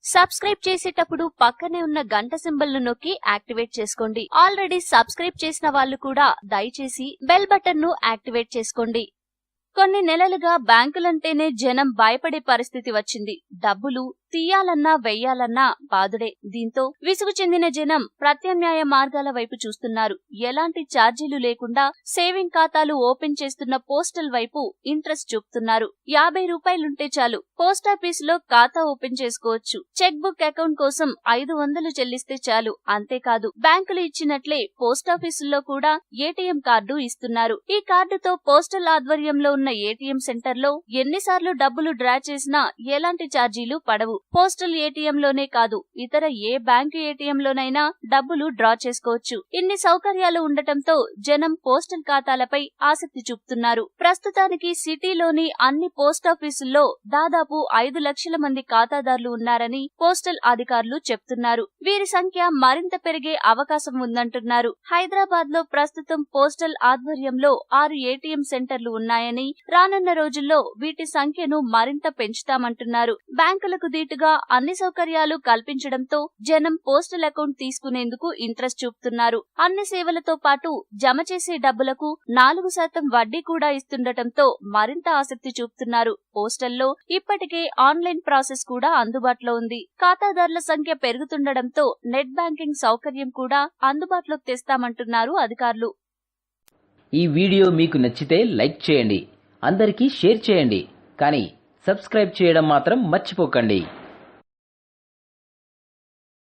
Subscribe చేసేటప్పుడు పక్కనే ఉన్న గంట సింబల్ ను నొక్కి యాక్టివేట్ చేసుకోండి. ఆల్రెడీ సబ్స్క్రైబ్ చేసిన వాళ్ళు కూడా దయచేసి బెల్ బటన్ ను యాక్టివేట్ చేసుకోండి. కొన్ని నెలలుగా బ్యాంకులంటేనే జనం భయపడే పరిస్థితి వచ్చింది. డబ్బులు తీయాలన్నా వెయ్యాలన్నా బాదుడే. దీంతో విసుగు చెందిన జనం ప్రత్యామ్నాయ మార్గాల వైపు చూస్తున్నారు. ఎలాంటి ఛార్జీలు లేకుండా సేవింగ్ ఖాతాలు ఓపెన్ చేస్తున్న పోస్టల్ వైపు ఇంట్రెస్ట్ చూపుతున్నారు. 50 రూపాయలుంటే చాలు పోస్టాఫీసులో ఖాతా ఓపెన్ చేసుకోవచ్చు. చెక్ బుక్ అకౌంట్ కోసం 500 చెల్లిస్తే చాలు. అంతేకాదు బ్యాంకులు ఇచ్చినట్లే పోస్టాఫీసుల్లో కూడా ఏటీఎం కార్డు ఇస్తున్నారు. ఈ కార్డుతో పోస్టల్ ఆధ్వర్యంలో ఉన్న ఏటీఎం సెంటర్ లో ఎన్నిసార్లు డబ్బులు డ్రా చేసినా ఎలాంటి ఛార్జీలు పడవు. పోస్టల్ ఏటీఎం లోనే కాదు ఇతర ఏ బ్యాంకు ఏటీఎం లోనైనా డబ్బులు డ్రా చేసుకోవచ్చు. ఇన్ని సౌకర్యాలు ఉండటంతో జనం పోస్టల్ ఖాతాలపై ఆసక్తి చూపుతున్నారు. ప్రస్తుతానికి సిటీలోని అన్ని పోస్టాఫీసుల్లో దాదాపు 5 లక్షల మంది ఖాతాదారులు ఉన్నారని పోస్టల్ అధికారులు చెప్తున్నారు. వీరి సంఖ్య మరింత పెరిగే అవకాశం ఉందంటున్నారు. హైదరాబాద్ లో ప్రస్తుతం పోస్టల్ ఆధ్వర్యంలో 6 ఏటీఎం సెంటర్లు ఉన్నాయని, రానున్న రోజుల్లో వీటి సంఖ్యను మరింత పెంచుతామంటున్నారు. బ్యాంకులకు దీటుగా అన్ని సౌకర్యాలు కల్పించడంతో జనం పోస్టల్ అకౌంట్ తీసుకునేందుకు ఇంట్రెస్ట్ చూపుతున్నారు. అన్ని సేవలతో పాటు జమ చేసే డబ్బులకు 4% వడ్డీ కూడా ఇస్తుండటంతో మరింత ఆసక్తి చూపుతున్నారు. పోస్టల్లో ఇప్పటికే ఆన్లైన్ ప్రాసెస్ కూడా అందుబాటులో ఉంది. ఖాతాదారుల సంఖ్య పెరుగుతుండటంతో నెట్ బ్యాంకింగ్ సౌకర్యం కూడా అందుబాటులోకి తెస్తామంటున్నారు అధికారులు. ఈ వీడియో మీకు నచ్చితే లైక్ చేయండి, అందరికీ షేర్ చేయండి, కానీ సబ్స్క్రైబ్ చేయడం మాత్రం మర్చిపోకండి.